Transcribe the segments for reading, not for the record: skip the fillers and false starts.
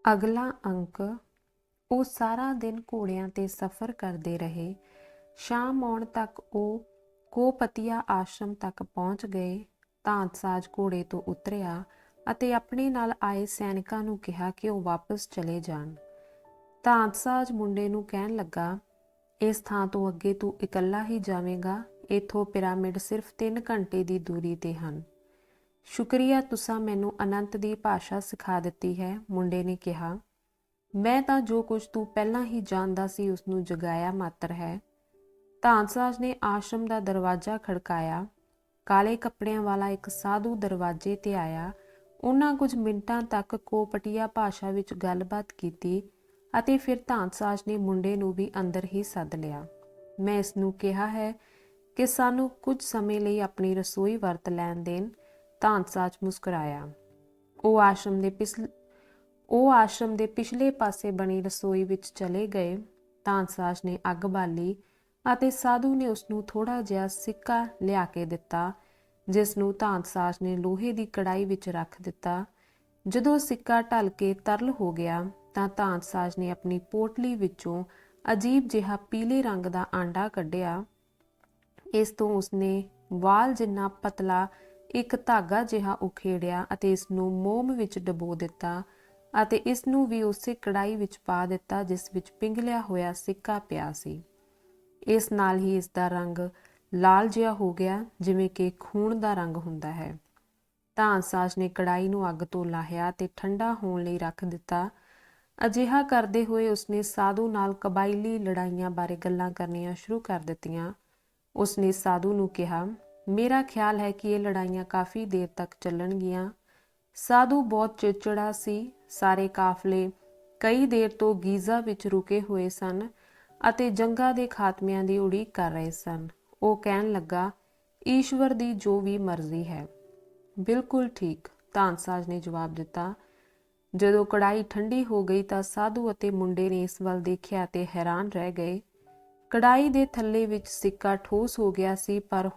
ਅਗਲਾ ਅੰਕ। ਉਹ ਸਾਰਾ ਦਿਨ ਘੋੜਿਆਂ ਤੇ ਸਫ਼ਰ ਕਰਦੇ ਰਹੇ। ਸ਼ਾਮ ਆਉਣ ਤੱਕ ਉਹ ਕੋਪਤੀਆ ਆਸ਼ਰਮ ਤੱਕ ਪਹੁੰਚ ਗਏ। ਧਾਂਦਸਾਜ਼ ਘੋੜੇ ਤੋਂ ਉਤਰਿਆ ਅਤੇ ਆਪਣੇ ਨਾਲ ਆਏ ਸੈਨਿਕਾਂ ਨੂੰ ਕਿਹਾ ਕਿ ਉਹ ਵਾਪਸ ਚਲੇ ਜਾਣ। ਧਾਂਦਸਾਜ਼ ਮੁੰਡੇ ਨੂੰ ਕਹਿਣ ਲੱਗਾ, ਇਸ ਥਾਂ ਤੋਂ ਅੱਗੇ ਤੂੰ ਇਕੱਲਾ ਹੀ ਜਾਵੇਂਗਾ। ਇੱਥੋਂ ਪਿਰਾਮਿਡ ਸਿਰਫ 3 ਘੰਟੇ ਦੀ ਦੂਰੀ ਤੇ ਹਨ। ਸ਼ੁਕਰੀਆ, ਤੁਸਾਂ ਮੈਨੂੰ ਅਨੰਤ ਦੀ ਭਾਸ਼ਾ ਸਿਖਾ ਦਿੱਤੀ ਹੈ, ਮੁੰਡੇ ਨੇ ਕਿਹਾ। ਮੈਂ ਤਾਂ ਜੋ ਕੁਝ ਤੂੰ ਪਹਿਲਾਂ ਹੀ ਜਾਣਦਾ ਸੀ ਉਸਨੂੰ ਜਗਾਇਆ ਮਾਤਰ ਹੈ। ਧਾਂਦਸਾਜ਼ ਨੇ ਆਸ਼ਰਮ ਦਾ ਦਰਵਾਜ਼ਾ ਖੜਕਾਇਆ। ਕਾਲੇ ਕੱਪੜਿਆਂ ਵਾਲਾ ਇੱਕ ਸਾਧੂ ਦਰਵਾਜ਼ੇ ਤੇ ਆਇਆ। ਉਹਨਾਂ ਕੁਝ ਮਿੰਟਾਂ ਤੱਕ ਕੋਪਟੀਆ ਭਾਸ਼ਾ ਵਿੱਚ ਗੱਲਬਾਤ ਕੀਤੀ ਅਤੇ ਫਿਰ ਧਾਂਦਸਾਜ਼ ਨੇ ਮੁੰਡੇ ਨੂੰ ਵੀ ਅੰਦਰ ਹੀ ਸੱਦ ਲਿਆ। ਮੈਂ ਇਸ ਨੂੰ ਕਿਹਾ ਹੈ ਕਿ ਸਾਨੂੰ ਕੁਝ ਸਮੇਂ ਲਈ ਆਪਣੀ ਰਸੋਈ ਵਰਤ ਲੈਣ ਦੇਣ। ਧਾਂਦਸਾਜ਼ ਮੁਸਕਰਾਇਆ। ਉਹ ਆਸ਼ਰਮ ਦੇ ਪਿਛਲੇ ਪਾਸੇ ਬਣੀ ਰਸੋਈ ਵਿੱਚ ਚਲੇ ਗਏ। ਧਾਂਦਸਾਜ਼ ਨੇ ਅੱਗ ਬਾਲੀ ਅਤੇ ਸਾਧੂ ਨੇ ਉਸਨੂੰ ਥੋੜ੍ਹਾ ਜਿਹਾ ਸਿੱਕਾ ਲਿਆ ਕੇ ਦਿੱਤਾ, ਜਿਸ ਨੂੰ ਧਾਂਦਸਾਜ਼ ਨੇ ਲੋਹੇ ਦੀ ਕੜਾਈ ਵਿੱਚ ਰੱਖ ਦਿੱਤਾ। ਜਦੋਂ ਸਿੱਕਾ ਢਲ ਕੇ ਤਰਲ ਹੋ ਗਿਆ ਤਾਂ ਧਾਂਦਸਾਜ਼ ਨੇ ਆਪਣੀ ਪੋਟਲੀ ਵਿੱਚੋਂ ਅਜੀਬ ਜਿਹਾ ਪੀਲੇ ਰੰਗ ਦਾ ਆਂਡਾ ਕੱਢਿਆ। ਇਸ ਤੋਂ ਉਸਨੇ ਵਾਲ ਜਿੰਨਾ ਪਤਲਾ ਇੱਕ ਧਾਗਾ ਜਿਹਾ ਉਖੇੜਿਆ ਅਤੇ ਇਸ ਨੂੰ ਮੋਮ ਵਿੱਚ ਡਬੋ ਦਿੱਤਾ ਅਤੇ ਇਸ ਨੂੰ ਵੀ ਉਸੇ ਕੜਾਈ ਵਿੱਚ ਪਾ ਦਿੱਤਾ ਜਿਸ ਵਿੱਚ ਪਿਘਲਿਆ ਹੋਇਆ ਸਿੱਕਾ ਪਿਆ ਸੀ। ਇਸ ਨਾਲ ਹੀ ਇਸ ਦਾ ਰੰਗ ਲਾਲ ਜਿਹਾ ਹੋ ਗਿਆ, ਜਿਵੇਂ ਕਿ ਖੂਨ ਦਾ ਰੰਗ ਹੁੰਦਾ ਹੈ। ਧਾਂਦਸਾਜ਼ ਨੇ ਕੜਾਈ ਨੂੰ ਅੱਗ ਤੋਂ ਲਾਹਿਆ ਤੇ ਠੰਡਾ ਹੋਣ ਲਈ ਰੱਖ ਦਿੱਤਾ। ਅਜਿਹਾ ਕਰਦੇ ਹੋਏ ਉਸਨੇ ਸਾਧੂ ਨਾਲ ਕਬਾਇਲੀ ਲੜਾਈਆਂ ਬਾਰੇ ਗੱਲਾਂ ਕਰਨੀਆਂ ਸ਼ੁਰੂ ਕਰ ਦਿੱਤੀਆਂ। ਉਸਨੇ ਸਾਧੂ ਨੂੰ ਕਿਹਾ, ਮੇਰਾ ਖਿਆਲ ਹੈ ਕਿ ਇਹ ਲੜਾਈਆਂ ਕਾਫੀ ਦੇਰ ਤੱਕ ਚੱਲਣਗੀਆਂ। ਸਾਧੂ ਬਹੁਤ ਚਿੜਚਿੜਾ ਸੀ। ਸਾਰੇ ਕਾਫਲੇ ਕਈ ਦੇਰ ਤੋਂ ਗੀਜ਼ਾ ਵਿੱਚ ਰੁਕੇ ਹੋਏ ਸਨ ਅਤੇ ਜੰਗਾਂ ਦੇ ਖਾਤਮਿਆਂ ਦੀ ਉਡੀਕ ਕਰ ਰਹੇ ਸਨ। ਉਹ ਕਹਿਣ ਲੱਗਾ, ਈਸ਼ਵਰ ਦੀ ਜੋ ਵੀ ਮਰਜ਼ੀ ਹੈ। ਬਿਲਕੁਲ ਠੀਕ, ਧਾਂਦਸਾਜ਼ ਨੇ ਜਵਾਬ ਦਿੱਤਾ। ਜਦੋਂ ਕੜਾਈ ਠੰਡੀ ਹੋ ਗਈ ਤਾਂ ਸਾਧੂ ਅਤੇ ਮੁੰਡੇ ਨੇ ਇਸ ਵੱਲ ਦੇਖਿਆ ਤੇ ਹੈਰਾਨ ਰਹਿ ਗਏ। ਕੜਾਈ ਦੇ ਥੱਲੇ ਵਿੱਚ ਸਿੱਕਾ ਠੋਸ ਹੋ ਗਿਆ ਸੀ, ਪਰ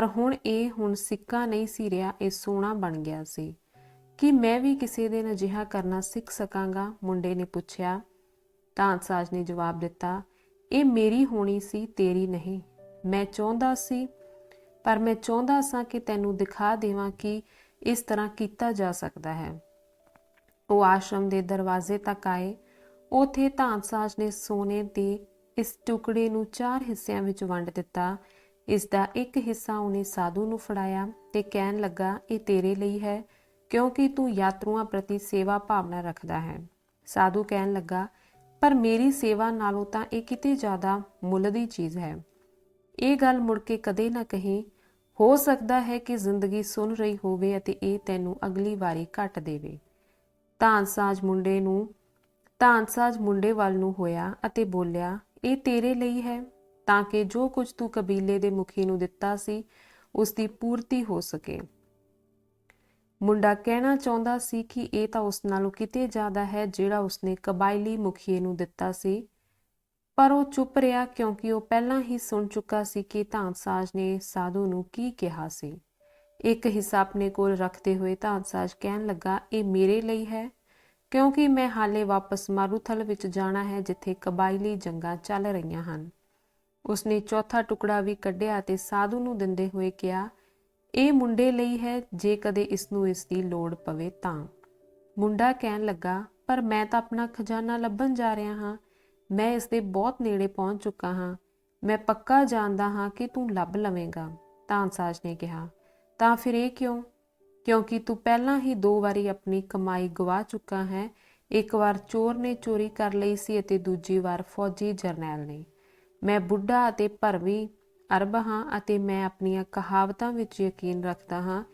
ਹੁਣ ਇਹ ਸਿੱਕਾ ਨਹੀਂ ਸੀ ਰਿਹਾ, ਇਹ ਸੋਨਾ ਬਣ ਗਿਆ ਸੀ। ਕੀ ਮੈਂ ਵੀ ਕਿਸੇ ਦਿਨ ਅਜਿਹਾ ਕਰਨਾ ਸਿੱਖ ਸਕਾਂਗਾ? ਮੁੰਡੇ ਨੇ ਪੁੱਛਿਆ। ਧਾਂਦਸਾਜ਼ ਨੇ ਜਵਾਬ ਦਿੱਤਾ, ਇਹ ਮੇਰੀ ਹੋਣੀ ਸੀ, ਤੇਰੀ ਨਹੀਂ। ਮੈਂ ਚਾਹੁੰਦਾ ਸਾਂ ਕਿ ਤੈਨੂੰ ਦਿਖਾ ਦੇਵਾਂ ਕਿ ਇਸ ਤਰ੍ਹਾਂ ਕੀਤਾ ਜਾ ਸਕਦਾ ਹੈ। ਉਹ ਆਸ਼ਰਮ ਦੇ ਦਰਵਾਜ਼ੇ ਤੱਕ ਆਏ। ਉੱਥੇ ਧਾਂਦਸਾਜ਼ ਨੇ ਸੋਨੇ ਦੇ ਇਸ ਟੁਕੜੇ ਨੂੰ 4 ਹਿੱਸਿਆਂ ਵਿੱਚ ਵੰਡ ਦਿੱਤਾ। ਇਸ ਦਾ ਇੱਕ ਹਿੱਸਾ ਉਹਨੇ ਸਾਧੂ ਨੂੰ ਫੜਾਇਆ ਤੇ ਕਹਿਣ ਲੱਗਾ, ਇਹ ਤੇਰੇ ਲਈ ਹੈ, ਕਿਉਂਕਿ ਤੂੰ ਯਾਤਰੂਆਂ ਪ੍ਰਤੀ ਸੇਵਾ ਭਾਵਨਾ ਰੱਖਦਾ ਹੈ। ਸਾਧੂ ਕਹਿਣ ਲੱਗਾ, ਪਰ ਮੇਰੀ ਸੇਵਾ ਨਾਲੋਂ ਤਾਂ ਇਹ ਕਿਤੇ ਜ਼ਿਆਦਾ ਮੁੱਲ ਦੀ ਚੀਜ਼ ਹੈ। ਇਹ ਗੱਲ ਮੁੜ ਕੇ ਕਦੇ ਨਾ ਕਹੀਂ। ਹੋ ਸਕਦਾ ਹੈ ਕਿ ਜ਼ਿੰਦਗੀ ਸੁਣ ਰਹੀ ਹੋਵੇ ਅਤੇ ਇਹ ਤੈਨੂੰ ਅਗਲੀ ਵਾਰੀ ਘੱਟ ਦੇਵੇ। ਧਾਂਦਸਾਜ਼ ਮੁੰਡੇ ਵੱਲ ਨੂੰ ਹੋਇਆ ਅਤੇ ਬੋਲਿਆ, ਇਹ ਤੇਰੇ ਲਈ ਹੈ, ਤਾਂ ਕਿ ਜੋ ਕੁਝ ਤੂੰ ਕਬੀਲੇ ਦੇ ਮੁਖੀ ਨੂੰ ਦਿੱਤਾ ਸੀ ਉਸ ਦੀ ਪੂਰਤੀ ਹੋ ਸਕੇ। ਮੁੰਡਾ ਕਹਿਣਾ ਚਾਹੁੰਦਾ ਸੀ ਕਿ ਇਹ ਤਾਂ ਉਸ ਨਾਲੋਂ ਕਿਤੇ ਜ਼ਿਆਦਾ ਹੈ ਜਿਹੜਾ ਉਸਨੇ ਕਬਾਇਲੀ ਮੁਖੀਏ ਨੂੰ ਦਿੱਤਾ ਸੀ, ਪਰ ਉਹ ਚੁੱਪ ਰਿਹਾ ਕਿਉਂਕਿ ਉਹ ਪਹਿਲਾਂ ਹੀ ਸੁਣ ਚੁੱਕਾ ਸੀ ਕਿ ਧਾਂਦਸਾਜ਼ ਨੇ ਸਾਧੂ ਨੂੰ ਕੀ ਕਿਹਾ ਸੀ। ਇੱਕ ਹਿੱਸਾ ਆਪਣੇ ਕੋਲ ਰੱਖਦੇ ਹੋਏ ਧਾਂਦਸਾਜ਼ ਕਹਿਣ ਲੱਗਾ, ਇਹ ਮੇਰੇ ਲਈ ਹੈ, ਕਿਉਂਕਿ ਮੈਂ ਹਾਲੇ ਵਾਪਸ ਮਾਰੂਥਲ ਵਿੱਚ ਜਾਣਾ ਹੈ ਜਿੱਥੇ ਕਬਾਇਲੀ ਜੰਗਾਂ ਚੱਲ ਰਹੀਆਂ ਹਨ। ਉਸਨੇ ਚੌਥਾ ਟੁਕੜਾ ਵੀ ਕੱਢਿਆ ਅਤੇ ਸਾਧੂ ਨੂੰ ਦਿੰਦੇ ਹੋਏ ਕਿਹਾ, ਇਹ ਮੁੰਡੇ ਲਈ ਹੈ, ਜੇ ਕਦੇ ਇਸ ਨੂੰ ਇਸ ਦੀ ਲੋੜ ਪਵੇ ਤਾਂ। ਮੁੰਡਾ ਕਹਿਣ ਲੱਗਾ, ਪਰ ਮੈਂ ਤਾਂ ਆਪਣਾ ਖਜ਼ਾਨਾ ਲੱਭਣ ਜਾ ਰਿਹਾ ਹਾਂ। ਮੈਂ ਇਸ ਦੇ ਬਹੁਤ ਨੇੜੇ ਪਹੁੰਚ ਚੁੱਕਾ ਹਾਂ। ਮੈਂ ਪੱਕਾ ਜਾਣਦਾ ਹਾਂ ਕਿ ਤੂੰ ਲੱਭ ਲਵੇਂਗਾ। ਧਾਂਦਸਾਜ਼ ਨੇ ਕਿਹਾ, ਤਾਂ ਫਿਰ ਇਹ ਕਿਉਂ? ਕਿਉਂਕਿ ਤੂੰ ਪਹਿਲਾਂ ਹੀ 2 ਵਾਰੀ ਆਪਣੀ ਕਮਾਈ ਗਵਾ ਚੁੱਕਾ ਹੈ। ਇੱਕ ਵਾਰ ਚੋਰ ਨੇ ਚੋਰੀ ਕਰ ਲਈ ਸੀ ਅਤੇ ਦੂਜੀ ਵਾਰ ਫੌਜੀ ਜਰਨੈਲ ਨੇ। ਮੈਂ ਬੁੱਢਾ ਅਤੇ ਭਰਵੀਂ ਅਰਬ ਹਾਂ ਅਤੇ ਮੈਂ ਆਪਣੀਆਂ ਕਹਾਵਤਾਂ ਵਿੱਚ ਯਕੀਨ ਰੱਖਦਾ ਹਾਂ।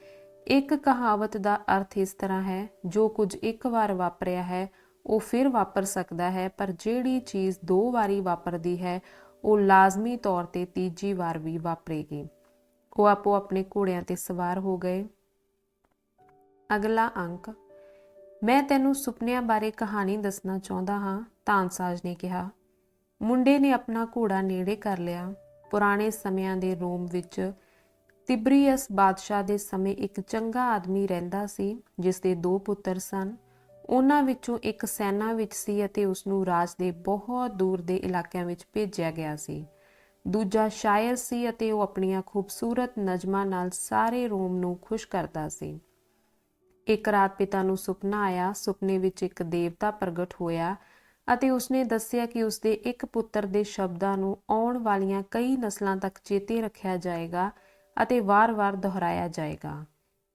ਇੱਕ ਕਹਾਵਤ ਦਾ ਅਰਥ ਇਸ ਤਰ੍ਹਾਂ ਹੈ, ਜੋ ਕੁਝ ਇੱਕ ਵਾਰ ਵਾਪਰਿਆ ਹੈ ਉਹ ਫਿਰ ਵਾਪਰ ਸਕਦਾ ਹੈ, ਪਰ ਜਿਹੜੀ ਚੀਜ਼ 2 ਵਾਰੀ ਵਾਪਰਦੀ ਹੈ ਉਹ ਲਾਜ਼ਮੀ ਤੌਰ ਤੇ ਤੀਜੀ ਵਾਰ ਵੀ ਵਾਪਰੇਗੀ। ਉਹ ਆਪੋ ਆਪਣੇ ਘੋੜਿਆਂ ਤੇ ਸਵਾਰ ਹੋ ਗਏ। ਅਗਲਾ ਅੰਕ। ਮੈਂ ਤੈਨੂੰ ਸੁਪਨਿਆਂ ਬਾਰੇ ਕਹਾਣੀ ਦੱਸਣਾ ਚਾਹੁੰਦਾ ਹਾਂ, ਧਾਂਦਸਾਜ਼ ਨੇ ਕਿਹਾ। ਮੁੰਡੇ ਨੇ ਆਪਣਾ ਘੋੜਾ ਨੇੜੇ ਕਰ ਲਿਆ। ਪੁਰਾਣੇ ਸਮਿਆਂ ਦੇ ਰੋਮ ਵਿੱਚ ਤਿਬਰੀਅਸ ਬਾਦਸ਼ਾਹ ਦੇ ਸਮੇਂ ਇੱਕ ਚੰਗਾ ਆਦਮੀ ਰਹਿੰਦਾ ਸੀ, ਜਿਸ ਦੇ 2 ਪੁੱਤਰ ਸਨ। ਉਹਨਾਂ ਵਿੱਚੋਂ ਇੱਕ ਸੈਨਾ ਵਿੱਚ ਸੀ ਅਤੇ ਉਸਨੂੰ ਰਾਜ ਦੇ ਬਹੁਤ ਦੂਰ ਦੇ ਇਲਾਕਿਆਂ ਵਿੱਚ ਭੇਜਿਆ ਗਿਆ ਸੀ। ਦੂਜਾ ਸ਼ਾਇਰ ਸੀ ਅਤੇ ਉਹ ਆਪਣੀਆਂ ਖੂਬਸੂਰਤ ਨਜ਼ਮਾਂ ਨਾਲ ਸਾਰੇ ਰੋਮ ਨੂੰ ਖੁਸ਼ ਕਰਦਾ ਸੀ। ਇੱਕ ਰਾਤ ਪਿਤਾ ਨੂੰ ਸੁਪਨਾ ਆਇਆ। ਸੁਪਨੇ ਵਿੱਚ ਇੱਕ ਦੇਵਤਾ ਪ੍ਰਗਟ ਹੋਇਆ ਅਤੇ ਉਸਨੇ ਦੱਸਿਆ ਕਿ ਉਸਦੇ ਇੱਕ ਪੁੱਤਰ ਦੇ ਸ਼ਬਦਾਂ ਨੂੰ ਆਉਣ ਵਾਲੀਆਂ ਕਈ ਨਸਲਾਂ ਤੱਕ ਚੇਤੇ ਰੱਖਿਆ ਜਾਏਗਾ ਅਤੇ ਵਾਰ-ਵਾਰ ਦੁਹਰਾਇਆ ਜਾਏਗਾ।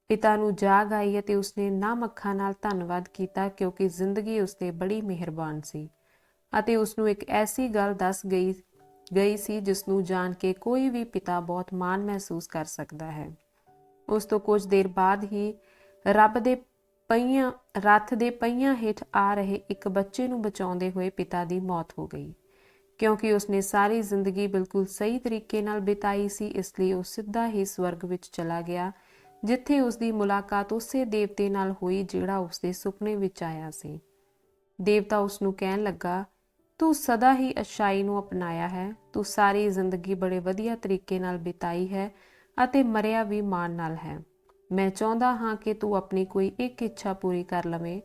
ਪਿਤਾ ਨੂੰ ਜਾਗ ਆਈ ਅਤੇ ਉਸਨੇ ਨਮ ਅੱਖਾਂ ਨਾਲ ਧੰਨਵਾਦ ਕੀਤਾ ਕਿਉਂਕਿ ਜ਼ਿੰਦਗੀ ਉਸਤੇ ਬੜੀ ਮਿਹਰਬਾਨ ਸੀ ਅਤੇ ਉਸਨੂੰ ਇੱਕ ਐਸੀ ਗੱਲ ਦੱਸ ਗਈ ਸੀ ਜਿਸ ਨੂੰ ਜਾਣ ਕੇ ਕੋਈ ਵੀ ਪਿਤਾ ਬਹੁਤ ਮਾਣ ਮਹਿਸੂਸ ਕਰ ਸਕਦਾ ਹੈ। ਉਸ ਤੋਂ ਕੁਝ ਦੇਰ ਬਾਅਦ ਹੀ ਰੱਥ ਦੇ ਪਹੀਆਂ ਹੇਠ ਆ ਰਹੇ ਇੱਕ ਬੱਚੇ ਨੂੰ ਬਚਾਉਂਦੇ ਹੋਏ ਪਿਤਾ ਦੀ ਮੌਤ ਹੋ ਗਈ। ਕਿਉਂਕਿ ਉਸਨੇ ਸਾਰੀ ਜ਼ਿੰਦਗੀ ਬਿਲਕੁਲ ਸਹੀ ਤਰੀਕੇ ਨਾਲ ਬਿਤਾਈ ਸੀ, ਇਸ ਲਈ ਉਹ ਸਿੱਧਾ ਹੀ ਸਵਰਗ ਵਿੱਚ ਚਲਾ ਗਿਆ, ਜਿੱਥੇ ਉਸਦੀ ਮੁਲਾਕਾਤ ਉਸੇ ਦੇਵਤੇ ਨਾਲ ਹੋਈ ਜਿਹੜਾ ਉਸਦੇ ਸੁਪਨੇ ਵਿੱਚ ਆਇਆ ਸੀ। ਦੇਵਤਾ ਉਸਨੂੰ ਕਹਿਣ ਲੱਗਾ, ਤੂੰ ਸਦਾ ਹੀ ਅੱਛਾਈ ਨੂੰ ਅਪਣਾਇਆ ਹੈ, ਤੂੰ ਸਾਰੀ ਜ਼ਿੰਦਗੀ ਬੜੇ ਵਧੀਆ ਤਰੀਕੇ ਨਾਲ ਬਿਤਾਈ ਹੈ ਅਤੇ ਮਰਿਆ ਵੀ ਮਾਣ ਨਾਲ ਹੈ। ਮੈਂ ਚਾਹੁੰਦਾ ਹਾਂ ਕਿ ਤੂੰ ਆਪਣੀ ਕੋਈ ਇੱਕ ਇੱਛਾ ਪੂਰੀ ਕਰ ਲਵੇਂ।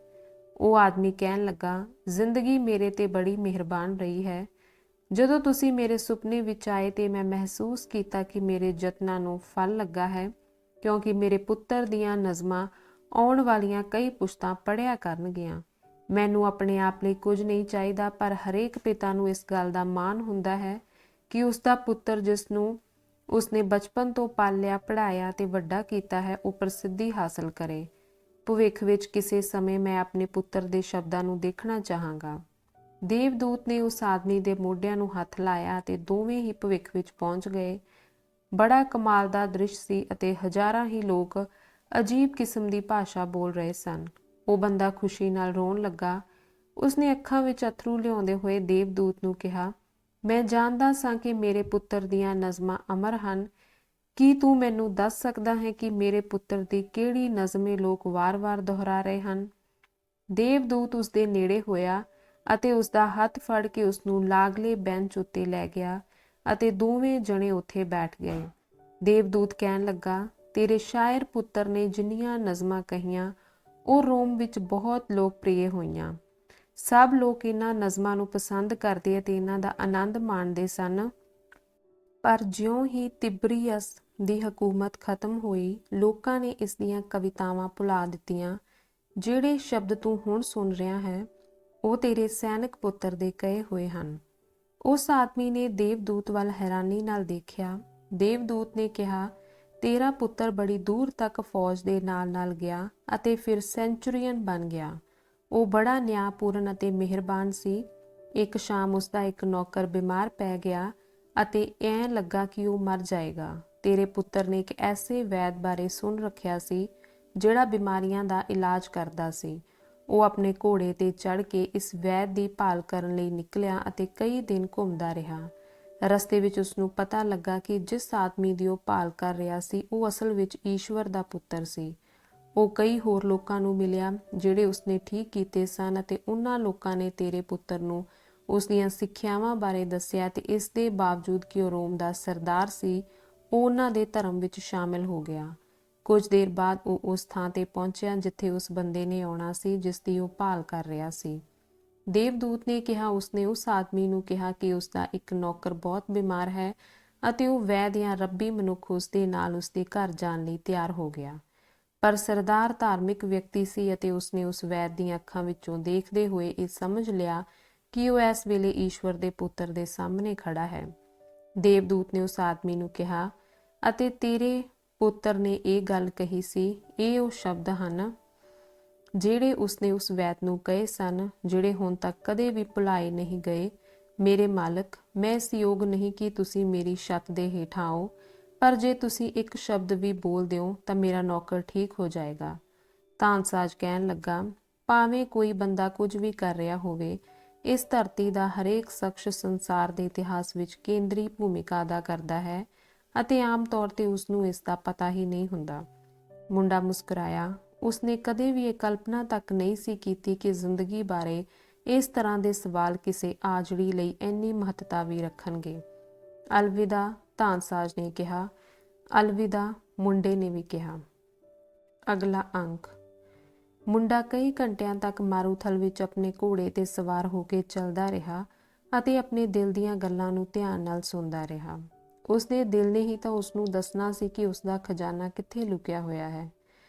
ਉਹ ਆਦਮੀ ਕਹਿਣ ਲੱਗਾ, ਜ਼ਿੰਦਗੀ ਮੇਰੇ ਤੇ ਬੜੀ ਮਿਹਰਬਾਨ ਰਹੀ ਹੈ। ਜਦੋਂ ਤੁਸੀਂ ਮੇਰੇ ਸੁਪਨੇ ਵਿੱਚ ਆਏ ਤੇ ਮੈਂ ਮਹਿਸੂਸ ਕੀਤਾ ਕਿ ਮੇਰੇ ਯਤਨਾਂ ਨੂੰ ਫਲ ਲੱਗਾ ਹੈ, ਕਿਉਂਕਿ ਮੇਰੇ ਪੁੱਤਰ ਦੀਆਂ ਨਜ਼ਮਾਂ ਆਉਣ ਵਾਲੀਆਂ ਕਈ ਪੁਸ਼ਤਾਂ ਪੜ੍ਹਿਆ ਕਰਨਗੀਆਂ। ਮੈਨੂੰ ਆਪਣੇ ਆਪ ਲਈ ਕੁਝ ਨਹੀਂ ਚਾਹੀਦਾ, ਪਰ ਹਰੇਕ ਪਿਤਾ ਨੂੰ ਇਸ ਗੱਲ ਦਾ ਮਾਣ ਹੁੰਦਾ ਹੈ ਕਿ ਉਸਦਾ ਪੁੱਤਰ, ਜਿਸ ਨੂੰ ਉਸਨੇ ਬਚਪਨ ਤੋਂ ਪਾਲਿਆ, ਪੜ੍ਹਾਇਆ ਤੇ ਵੱਡਾ ਕੀਤਾ ਹੈ, ਉਹ ਪ੍ਰਸਿੱਧੀ ਹਾਸਲ ਕਰੇ। ਭਵਿੱਖ ਵਿੱਚ ਕਿਸੇ ਸਮੇਂ ਮੈਂ ਆਪਣੇ ਪੁੱਤਰ ਦੇ ਸ਼ਬਦਾਂ ਨੂੰ ਦੇਖਣਾ ਚਾਹਾਂਗਾ। ਦੇਵਦੂਤ ਨੇ ਉਸ ਆਦਮੀ ਦੇ ਮੋਢਿਆਂ ਨੂੰ ਹੱਥ ਲਾਇਆ ਅਤੇ ਦੋਵੇਂ ਹੀ ਭਵਿੱਖ ਵਿੱਚ ਪਹੁੰਚ ਗਏ। ਬੜਾ ਕਮਾਲ ਦਾ ਦ੍ਰਿਸ਼ ਸੀ ਅਤੇ ਹਜ਼ਾਰਾਂ ਹੀ ਲੋਕ ਅਜੀਬ ਕਿਸਮ ਦੀ ਭਾਸ਼ਾ ਬੋਲ ਰਹੇ ਸਨ। ਉਹ ਬੰਦਾ ਖੁਸ਼ੀ ਨਾਲ ਰੋਣ ਲੱਗਾ। ਉਸਨੇ ਅੱਖਾਂ ਵਿੱਚ ਅਥਰੂ ਲਿਆਉਂਦੇ ਹੋਏ ਦੇਵਦੂਤ ਨੂੰ ਕਿਹਾ, ਮੈਂ ਜਾਣਦਾ ਸਾਂ ਕਿ ਮੇਰੇ ਪੁੱਤਰ ਦੀਆਂ ਨਜ਼ਮਾਂ ਅਮਰ ਹਨ। ਕੀ ਤੂੰ ਮੈਨੂੰ ਦੱਸ ਸਕਦਾ ਹੈ ਕਿ ਮੇਰੇ ਪੁੱਤਰ ਦੀ ਕਿਹੜੀ ਨਜ਼ਮ ਇਹ ਲੋਕ ਵਾਰ-ਵਾਰ ਦੁਹਰਾ ਰਹੇ ਹਨ? ਦੇਵਦੂਤ ਉਸਦੇ ਨੇੜੇ ਹੋਇਆ ਅਤੇ ਉਸਦਾ ਹੱਥ ਫੜ ਕੇ ਉਸਨੂੰ ਲਾਗਲੇ ਬੈਂਚ ਉੱਤੇ ਲੈ ਗਿਆ ਅਤੇ ਦੋਵੇਂ ਜਣੇ ਉੱਥੇ ਬੈਠ ਗਏ। ਦੇਵਦੂਤ ਕਹਿਣ ਲੱਗਾ, ਤੇਰੇ ਸ਼ਾਇਰ ਪੁੱਤਰ ਨੇ ਜਿੰਨੀਆਂ ਨਜ਼ਮਾਂ ਕਹੀਆਂ ਉਹ ਰੋਮ ਵਿੱਚ ਬਹੁਤ ਲੋਕਪ੍ਰਿਯ ਹੋਈਆਂ। ਸਭ ਲੋਕ ਇਹਨਾਂ ਨਜ਼ਮਾਂ ਨੂੰ ਪਸੰਦ ਕਰਦੇ ਅਤੇ ਇਹਨਾਂ ਦਾ ਆਨੰਦ ਮਾਣਦੇ ਸਨ। ਪਰ ਜਿਉਂ ਹੀ ਤਿਬਰੀਅਸ ਦੀ ਹਕੂਮਤ ਖਤਮ ਹੋਈ, ਲੋਕਾਂ ਨੇ ਇਸ ਦੀਆਂ ਕਵਿਤਾਵਾਂ ਭੁਲਾ ਦਿੱਤੀਆਂ। ਜਿਹੜੇ ਸ਼ਬਦ ਤੂੰ ਹੁਣ ਸੁਣ ਰਿਹਾ ਹੈ ਉਹ ਤੇਰੇ ਸੈਨਿਕ ਪੁੱਤਰ ਦੇ ਕਹੇ ਹੋਏ ਹਨ। ਉਸ ਆਦਮੀ ਨੇ ਦੇਵਦੂਤ ਵੱਲ ਹੈਰਾਨੀ ਨਾਲ ਦੇਖਿਆ। ਦੇਵਦੂਤ ਨੇ ਕਿਹਾ, ਤੇਰਾ ਪੁੱਤਰ ਬੜੀ ਦੂਰ ਤੱਕ ਫੌਜ ਦੇ ਨਾਲ-ਨਾਲ ਗਿਆ ਅਤੇ ਫਿਰ ਸੈਂਚੁਰੀਅਨ ਬਣ ਗਿਆ। ਉਹ ਬੜਾ ਨਿਆਂਪੂਰਨ ਅਤੇ ਮਿਹਰਬਾਨ ਸੀ। ਇੱਕ ਸ਼ਾਮ ਉਸਦਾ ਇੱਕ ਨੌਕਰ ਬਿਮਾਰ ਪੈ ਗਿਆ ਅਤੇ ਐਂ ਲੱਗਾ ਕਿ ਉਹ ਮਰ ਜਾਏਗਾ। ਤੇਰੇ ਪੁੱਤਰ ਨੇ ਇੱਕ ਐਸੇ ਵੈਦ ਬਾਰੇ ਸੁਣ ਰੱਖਿਆ ਸੀ ਜਿਹੜਾ ਬਿਮਾਰੀਆਂ ਦਾ ਇਲਾਜ ਕਰਦਾ ਸੀ। ਉਹ ਆਪਣੇ ਘੋੜੇ ਤੇ ਚੜ੍ਹ ਕੇ ਇਸ ਵੈਦ ਦੀ ਭਾਲ ਕਰਨ ਲਈ ਨਿਕਲਿਆ ਅਤੇ ਕਈ ਦਿਨ ਘੁੰਮਦਾ ਰਿਹਾ। ਰਸਤੇ ਵਿੱਚ ਉਸਨੂੰ ਪਤਾ ਲੱਗਾ ਕਿ ਜਿਸ ਆਦਮੀ ਦੀ ਉਹ ਭਾਲ ਕਰ ਰਿਹਾ ਸੀ ਉਹ ਅਸਲ ਵਿੱਚ ਈਸ਼ਵਰ ਦਾ ਪੁੱਤਰ ਸੀ। ਉਹ ਕਈ ਹੋਰ ਲੋਕਾਂ ਨੂੰ ਮਿਲਿਆ ਜਿਹੜੇ ਉਸਨੇ ਠੀਕ ਕੀਤੇ ਸਨ ਅਤੇ ਉਹਨਾਂ ਲੋਕਾਂ ਨੇ ਤੇਰੇ ਪੁੱਤਰ ਨੂੰ ਉਸ ਦੀਆਂ ਸਿੱਖਿਆਵਾਂ ਬਾਰੇ ਦੱਸਿਆ ਤੇ ਇਸ ਦੇ ਬਾਵਜੂਦ ਕਿ ਉਹ ਰੋਮ ਦਾ ਸਰਦਾਰ ਸੀ, ਉਹ ਉਹਨਾਂ ਦੇ ਧਰਮ ਵਿੱਚ ਸ਼ਾਮਿਲ ਹੋ ਗਿਆ। ਕੁਝ ਦੇਰ ਬਾਅਦ ਉਹ ਉਸ ਥਾਂ ਤੇ ਪਹੁੰਚਿਆ ਜਿੱਥੇ ਉਸ ਬੰਦੇ ਨੇ ਆਉਣਾ ਸੀ ਜਿਸ ਦੀ ਉਹ ਭਾਲ ਕਰ ਰਿਹਾ ਸੀ। ਦੇਵਦੂਤ ਨੇ ਕਿਹਾ, ਉਸਨੇ ਉਸ ਆਦਮੀ ਨੂੰ ਕਿਹਾ ਕਿ ਉਸਦਾ ਇੱਕ ਨੌਕਰ ਬਹੁਤ ਬਿਮਾਰ ਹੈ ਅਤੇ ਉਹ ਵੈਦ ਜਾਂ ਰੱਬੀ ਮਨੁੱਖ ਉਸਦੇ ਨਾਲ ਉਸਦੇ ਘਰ ਜਾਣ ਲਈ ਤਿਆਰ ਹੋ ਗਿਆ। ਪਰ ਸਰਦਾਰ ਧਾਰਮਿਕ ਵਿਅਕਤੀ ਸੀ ਅਤੇ ਉਸਨੇ ਉਸ ਵੈਦ ਦੀਆਂ ਅੱਖਾਂ ਵਿੱਚੋਂ ਦੇਖਦੇ ਹੋਏ ਇਹ ਸਮਝ ਲਿਆ ਕਿ ਉਹ ਇਸ ਵੇਲੇ ਈਸ਼ਵਰ ਦੇ ਪੁੱਤਰ ਦੇ ਸਾਹਮਣੇ ਖੜਾ ਹੈ। ਦੇਵਦੂਤ ਨੇ ਉਸ ਆਦਮੀ ਨੂੰ ਕਿਹਾ, ਅਤੇ ਤੇਰੇ ਪੁੱਤਰ ਨੇ ਇਹ ਗੱਲ ਕਹੀ ਸੀ, ਇਹ ਉਹ ਸ਼ਬਦ ਹਨ ਜਿਹੜੇ ਉਸਨੇ ਉਸ ਵੈਦ ਨੂੰ ਕਹੇ ਸਨ, ਜਿਹੜੇ ਹੁਣ ਤੱਕ ਕਦੇ ਵੀ ਭੁਲਾਏ ਨਹੀਂ ਗਏ। ਮੇਰੇ ਮਾਲਕ, ਮੈਂ ਇਸ ਯੋਗ ਨਹੀਂ ਕਿ ਤੁਸੀਂ ਮੇਰੀ ਛੱਤ ਦੇ ਹੇਠਾਂ ਆਓ, ਪਰ ਜੇ ਤੁਸੀਂ ਇੱਕ ਸ਼ਬਦ ਵੀ ਬੋਲ ਦਿਓ ਤਾਂ ਮੇਰਾ ਨੌਕਰ ਠੀਕ ਹੋ ਜਾਏਗਾ। ਤਾਨਸਾਜ ਕਹਿਣ ਲੱਗਾ, ਭਾਵੇਂ ਕੋਈ ਬੰਦਾ ਕੁਝ ਵੀ ਕਰ ਰਿਹਾ ਹੋਵੇ, ਇਸ ਧਰਤੀ ਦਾ ਹਰੇਕ ਸ਼ਖਸ ਸੰਸਾਰ ਦੇ ਇਤਿਹਾਸ ਵਿੱਚ ਕੇਂਦਰੀ ਭੂਮਿਕਾ ਅਦਾ ਕਰਦਾ ਹੈ ਅਤੇ ਆਮ ਤੌਰ ਤੇ ਉਸਨੂੰ ਇਸ ਦਾ ਪਤਾ ਹੀ ਨਹੀਂ ਹੁੰਦਾ। ਮੁੰਡਾ ਮੁਸਕਰਾਇਆ। ਉਸਨੇ ਕਦੇ ਵੀ ਇਹ ਕਲਪਨਾ ਤੱਕ ਨਹੀਂ ਸੀ ਕੀਤੀ ਕਿ ਜ਼ਿੰਦਗੀ ਬਾਰੇ ਇਸ ਤਰ੍ਹਾਂ ਦੇ ਸਵਾਲ ਕਿਸੇ ਆਜੜੀ ਲਈ ਇੰਨੀ ਮਹੱਤਤਾ ਵੀ ਰੱਖਣਗੇ। ਅਲਵਿਦਾ, ਤਾਨਸਾਜ ਨੇ ਕਿਹਾ। ਅਲਵਿਦਾ, ਮੁੰਡੇ ਨੇ ਵੀ ਕਿਹਾ। ਅਗਲਾ ਅੰਕ। ਮੁੰਡਾ ਕਈ ਘੰਟਿਆਂ ਤੱਕ ਮਾਰੂਥਲ ਵਿੱਚ ਆਪਣੇ ਘੋੜੇ ਤੇ ਸਵਾਰ ਹੋ ਕੇ ਚੱਲਦਾ ਰਿਹਾ ਅਤੇ ਆਪਣੇ ਦਿਲ ਦੀਆਂ ਗੱਲਾਂ ਨੂੰ ਧਿਆਨ ਨਾਲ ਸੁਣਦਾ ਰਿਹਾ। ਉਸਦੇ ਦਿਲ ਨੇ ਹੀ ਤਾਂ ਉਸਨੂੰ ਦੱਸਣਾ ਸੀ ਕਿ ਉਸਦਾ ਖਜ਼ਾਨਾ ਕਿੱਥੇ ਲੁਕਿਆ ਹੋਇਆ ਹੈ।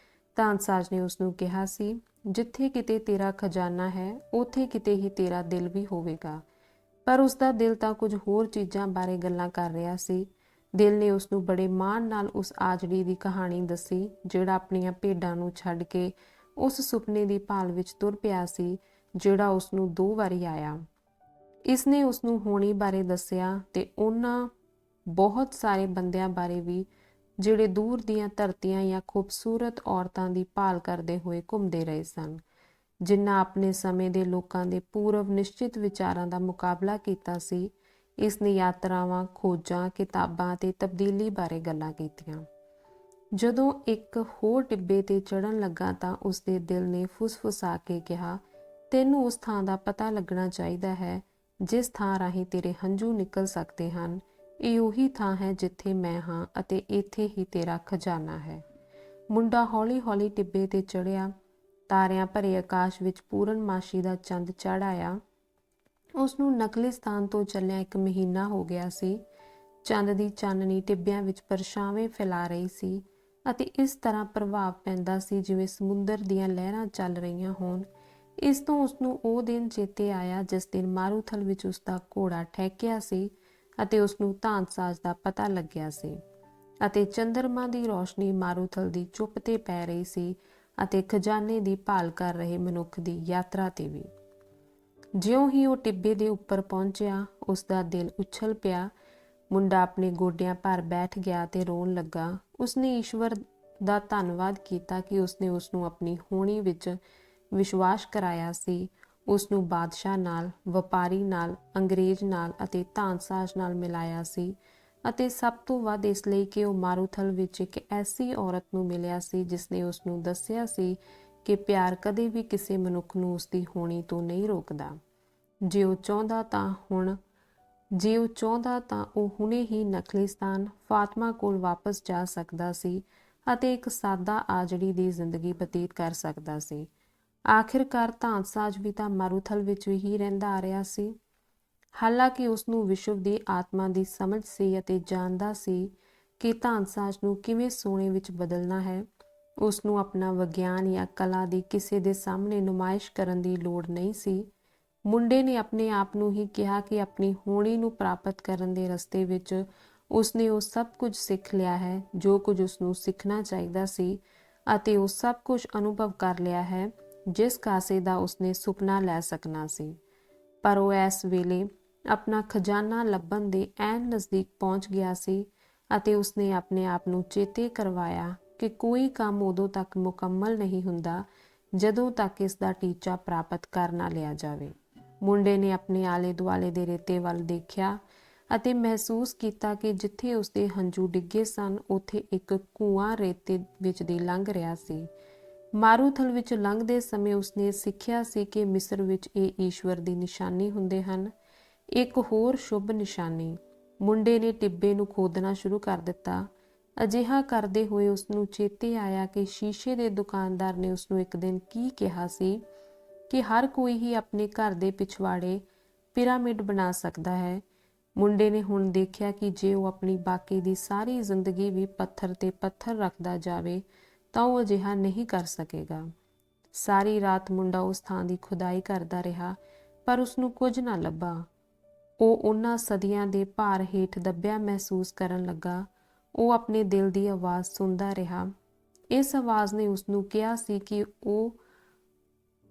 ਤਾਨਸਾਜ ਨੇ ਉਸਨੂੰ ਕਿਹਾ ਸੀ, ਜਿੱਥੇ ਕਿਤੇ ਤੇਰਾ ਖਜ਼ਾਨਾ ਹੈ ਉੱਥੇ ਕਿਤੇ ਹੀ ਤੇਰਾ ਦਿਲ ਵੀ ਹੋਵੇਗਾ। ਪਰ ਉਸਦਾ ਦਿਲ ਤਾਂ ਕੁਝ ਹੋਰ ਚੀਜ਼ਾਂ ਬਾਰੇ ਗੱਲਾਂ ਕਰ ਰਿਹਾ ਸੀ। ਦਿਲ ਨੇ ਉਸਨੂੰ ਬੜੇ ਮਾਣ ਨਾਲ ਉਸ ਆਜੜੀ ਦੀ ਕਹਾਣੀ ਦੱਸੀ ਜਿਹੜਾ ਆਪਣੀਆਂ ਭੇਡਾਂ ਨੂੰ ਛੱਡ ਕੇ ਉਸ ਸੁਪਨੇ ਦੀ ਭਾਲ ਵਿੱਚ ਤੁਰ ਪਿਆ ਸੀ ਜਿਹੜਾ ਉਸਨੂੰ 2 ਵਾਰੀ ਆਇਆ। ਇਸਨੇ ਉਸਨੂੰ ਹੋਣੀ ਬਾਰੇ ਦੱਸਿਆ ਤੇ ਉਹਨਾਂ ਬਹੁਤ ਸਾਰੇ ਬੰਦਿਆਂ ਬਾਰੇ ਵੀ ਜਿਹੜੇ ਦੂਰ ਦੀਆਂ ਧਰਤੀਆਂ ਜਾਂ ਖੂਬਸੂਰਤ ਔਰਤਾਂ ਦੀ ਭਾਲ ਕਰਦੇ ਹੋਏ ਘੁੰਮਦੇ ਰਹੇ ਸਨ, ਜਿਨ੍ਹਾਂ ਆਪਣੇ ਸਮੇਂ ਦੇ ਲੋਕਾਂ ਦੇ ਪੂਰਵ ਨਿਸ਼ਚਿਤ ਵਿਚਾਰਾਂ ਦਾ ਮੁਕਾਬਲਾ ਕੀਤਾ ਸੀ। ਇਸ ਨੇ ਯਾਤਰਾਵਾਂ, ਖੋਜਾਂ, ਕਿਤਾਬਾਂ ਤੇ ਤਬਦੀਲੀ ਬਾਰੇ ਗੱਲਾਂ ਕੀਤੀਆਂ। ਜਦੋਂ ਇੱਕ ਹੋਰ ਟਿੱਬੇ ਤੇ ਚੜ੍ਹਨ ਲੱਗਾ ਤਾਂ ਉਸਦੇ ਦਿਲ ਨੇ ਫੁਸਫੁਸਾ ਕੇ ਕਿਹਾ, ਤੈਨੂੰ ਉਸ ਥਾਂ ਦਾ ਪਤਾ ਲੱਗਣਾ ਚਾਹੀਦਾ ਹੈ ਜਿਸ ਥਾਂ ਰਾਹੀਂ ਤੇਰੇ ਹੰਝੂ ਨਿਕਲ ਸਕਦੇ ਹਨ। ਇਹ ਉਹੀ ਥਾਂ ਹੈ ਜਿੱਥੇ ਮੈਂ ਹਾਂ ਅਤੇ ਇੱਥੇ ਹੀ ਤੇਰਾ ਖਜ਼ਾਨਾ ਹੈ। ਮੁੰਡਾ ਹੌਲੀ-ਹੌਲੀ ਟਿੱਬੇ ਤੇ ਚੜ੍ਹਿਆ। ਤਾਰਿਆਂ ਭਰੇ ਆਕਾਸ਼ ਵਿੱਚ ਪੂਰਨਮਾਸ਼ੀ ਦਾ ਚੰਦ ਚੜ੍ਹ ਆਇਆ। ਉਸਨੂੰ ਨਕਲਿਸਤਾਨ ਤੋਂ ਚੱਲਿਆ 1 ਮਹੀਨਾ ਹੋ ਗਿਆ ਸੀ। ਚੰਦ ਦੀ ਚਾਨਣੀ ਟਿੱਬਿਆਂ ਵਿੱਚ ਪਰਛਾਵੇਂ ਫੈਲਾ ਰਹੀ ਸੀ ਅਤੇ ਇਸ ਤਰ੍ਹਾਂ ਪ੍ਰਭਾਵ ਪੈਂਦਾ ਸੀ ਜਿਵੇਂ ਸਮੁੰਦਰ ਦੀਆਂ ਲਹਿਰਾਂ ਚੱਲ ਰਹੀਆਂ ਹੋਣ। ਇਸ ਤੋਂ ਉਸਨੂੰ ਉਹ ਦਿਨ ਚੇਤੇ ਆਇਆ ਜਿਸ ਦਿਨ ਮਾਰੂਥਲ ਵਿੱਚ ਉਸਦਾ ਘੋੜਾ ਠਹਿਕਿਆ ਸੀ ਅਤੇ ਉਸਨੂੰ ਤਾਨਸਾਜ ਦਾ ਪਤਾ ਲੱਗਿਆ ਸੀ ਅਤੇ ਚੰਦਰਮਾ ਦੀ ਰੌਸ਼ਨੀ ਮਾਰੂਥਲ ਦੀ ਚੁੱਪ ਤੇ ਪੈ ਰਹੀ ਸੀ ਅਤੇ ਖਜ਼ਾਨੇ ਦੀ ਭਾਲ ਕਰ ਰਹੇ ਮਨੁੱਖ ਦੀ ਯਾਤਰਾ ਤੇ ਵੀ। ਜਿਉਂ ਹੀ ਉਹ ਟਿੱਬੇ ਦੇ ਉੱਪਰ ਪਹੁੰਚਿਆ, ਉਸਦਾ ਦਿਲ ਉਛਲ ਪਿਆ। ਮੁੰਡਾ ਆਪਣੇ ਗੋਡਿਆਂ ਭਾਰ ਬੈਠ ਗਿਆ ਤੇ ਰੋਣ ਲੱਗਾ। ਉਸਨੇ ਈਸ਼ਵਰ ਦਾ ਧੰਨਵਾਦ ਕੀਤਾ ਕਿ ਉਸਨੇ ਉਸਨੂੰ ਆਪਣੀ ਹੋਣੀ ਵਿੱਚ ਵਿਸ਼ਵਾਸ ਕਰਾਇਆ ਸੀ। ਉਸਨੂੰ ਬਾਦਸ਼ਾਹ ਨਾਲ, ਵਪਾਰੀ ਨਾਲ, ਅੰਗਰੇਜ਼ ਨਾਲ ਅਤੇ ਤਾਨਸਾਜ ਨਾਲ ਮਿਲਾਇਆ ਸੀ ਅਤੇ ਸਭ ਤੋਂ ਵੱਧ ਇਸ ਲਈ ਕਿ ਉਹ ਮਾਰੂਥਲ ਵਿੱਚ ਇੱਕ ਐਸੀ ਔਰਤ ਨੂੰ ਮਿਲਿਆ ਸੀ ਜਿਸਨੇ ਉਸਨੂੰ ਦੱਸਿਆ ਸੀ ਕਿ ਪਿਆਰ ਕਦੇ ਵੀ ਕਿਸੇ ਮਨੁੱਖ ਨੂੰ ਉਸਦੀ ਹੋਣੀ ਤੋਂ ਨਹੀਂ ਰੋਕਦਾ। ਜੇ ਉਹ ਚਾਹੁੰਦਾ ਤਾਂ ਉਹ ਹੁਣੇ ਹੀ ਨਖਲਿਸਤਾਨ ਫਾਤਮਾ ਕੋਲ ਵਾਪਸ ਜਾ ਸਕਦਾ ਸੀ ਅਤੇ ਇੱਕ ਸਾਦਾ ਆਜੜੀ ਦੀ ਜ਼ਿੰਦਗੀ ਬਤੀਤ ਕਰ ਸਕਦਾ ਸੀ। ਆਖਿਰਕਾਰ ਤਾਨਸਾਜ ਵੀ ਤਾਂ ਮਾਰੂਥਲ ਵਿੱਚ ਹੀ ਰਹਿੰਦਾ ਆ ਰਿਹਾ ਸੀ। ਹਾਲਾਂਕਿ ਉਸਨੂੰ ਵਿਸ਼ਵ ਦੀ ਆਤਮਾ ਦੀ ਸਮਝ ਸੀ ਅਤੇ ਜਾਣਦਾ ਸੀ ਕਿ ਤਾਨਸਾਜ ਨੂੰ ਕਿਵੇਂ ਸੋਨੇ ਵਿੱਚ ਬਦਲਣਾ ਹੈ। ਉਸਨੂੰ ਆਪਣਾ ਵਿਗਿਆਨ ਜਾਂ ਕਲਾ ਦੀ ਕਿਸੇ ਦੇ ਸਾਹਮਣੇ ਨੁਮਾਇਸ਼ ਕਰਨ ਦੀ ਲੋੜ ਨਹੀਂ ਸੀ। ਮੁੰਡੇ ਨੇ ਆਪਣੇ ਆਪ ਨੂੰ ਹੀ ਕਿਹਾ ਕਿ ਆਪਣੀ ਹੋਣੀ ਨੂੰ ਪ੍ਰਾਪਤ ਕਰਨ ਦੇ ਰਸਤੇ ਵਿੱਚ ਉਸਨੇ ਉਹ ਸਭ ਕੁਝ ਸਿੱਖ ਲਿਆ ਹੈ ਜੋ ਕੁਝ ਉਸਨੂੰ ਸਿੱਖਣਾ ਚਾਹੀਦਾ ਸੀ ਅਤੇ ਉਹ ਸਭ ਕੁਝ ਅਨੁਭਵ ਕਰ ਲਿਆ ਹੈ ਜਿਸ ਕਾਸੇ ਦਾ ਉਸਨੇ ਸੁਪਨਾ ਲੈ ਸਕਣਾ ਸੀ। ਪਰ ਉਹ ਇਸ ਵੇਲੇ ਆਪਣਾ ਖਜ਼ਾਨਾ ਲੱਭਣ ਦੇ ਐਨ ਨਜ਼ਦੀਕ ਪਹੁੰਚ ਗਿਆ ਸੀ ਅਤੇ ਉਸਨੇ ਆਪਣੇ ਆਪ ਨੂੰ ਚੇਤੇ ਕਰਵਾਇਆ ਕਿ ਕੋਈ ਕੰਮ ਉਦੋਂ ਤੱਕ ਮੁਕੰਮਲ ਨਹੀਂ ਹੁੰਦਾ ਜਦੋਂ ਤੱਕ ਇਸ ਦਾ ਟੀਚਾ ਪ੍ਰਾਪਤ ਕਰ ਨਾ ਲਿਆ ਜਾਵੇ। ਮੁੰਡੇ ਨੇ ਆਪਣੇ ਆਲੇ ਦੁਆਲੇ ਦੇ ਰੇਤੇ ਵੱਲ ਦੇਖਿਆ ਅਤੇ ਮਹਿਸੂਸ ਕੀਤਾ ਕਿ ਜਿੱਥੇ ਉਸਦੇ ਹੰਝੂ ਡਿੱਗੇ ਸਨ ਉੱਥੇ ਇੱਕ ਕੂਆਂ ਰੇਤੇ ਵਿੱਚ ਦੀ ਲੰਘ ਰਿਹਾ ਸੀ। ਮਾਰੂਥਲ ਵਿੱਚ ਲੰਘਦੇ ਸਮੇਂ ਉਸਨੇ ਸਿੱਖਿਆ ਸੀ ਕਿ ਮਿਸਰ ਵਿੱਚ ਇਹ ਈਸ਼ਵਰ ਦੀ ਨਿਸ਼ਾਨੀ ਹੁੰਦੇ ਹਨ। ਇੱਕ ਹੋਰ ਸ਼ੁਭ ਨਿਸ਼ਾਨੀ। ਮੁੰਡੇ ਨੇ ਟਿੱਬੇ ਨੂੰ ਖੋਦਣਾ ਸ਼ੁਰੂ ਕਰ ਦਿੱਤਾ। ਅਜਿਹਾ ਕਰਦੇ ਹੋਏ ਉਸਨੂੰ ਚੇਤੇ ਆਇਆ ਕਿ ਸ਼ੀਸ਼ੇ ਦੇ ਦੁਕਾਨਦਾਰ ਨੇ ਉਸਨੂੰ ਇੱਕ ਦਿਨ ਕੀ ਕਿਹਾ ਸੀ ਕਿ ਹਰ ਕੋਈ ਹੀ ਆਪਣੇ ਘਰ ਦੇ ਪਿਛਵਾੜੇ ਪਿਰਾਮਿਡ ਬਣਾ ਸਕਦਾ ਹੈ। ਮੁੰਡੇ ਨੇ ਹੁਣ ਦੇਖਿਆ ਕਿ ਜੇ ਉਹ ਆਪਣੀ ਬਾਕੀ ਦੀ ਸਾਰੀ ਜ਼ਿੰਦਗੀ ਵੀ ਪੱਥਰ ਤੇ ਪੱਥਰ ਰੱਖਦਾ ਜਾਵੇ ਤਾਂ ਉਹ ਅਜਿਹਾ ਨਹੀਂ ਕਰ ਸਕੇਗਾ। ਸਾਰੀ ਰਾਤ ਮੁੰਡਾ ਉਸ ਥਾਂ ਦੀ ਖੁਦਾਈ ਕਰਦਾ ਰਿਹਾ ਪਰ ਉਸਨੂੰ ਕੁਝ ਨਾ ਲੱਭਾ। ਉਹ ਉਹਨਾਂ ਸਦੀਆਂ ਦੇ ਭਾਰ ਹੇਠ ਦੱਬਿਆ ਮਹਿਸੂਸ ਕਰਨ ਲੱਗਾ। ਉਹ ਆਪਣੇ ਦਿਲ ਦੀ ਆਵਾਜ਼ ਸੁਣਦਾ ਰਿਹਾ। ਇਸ ਆਵਾਜ਼ ਨੇ ਉਸਨੂੰ ਕਿਹਾ ਸੀ ਕਿ ਉਹ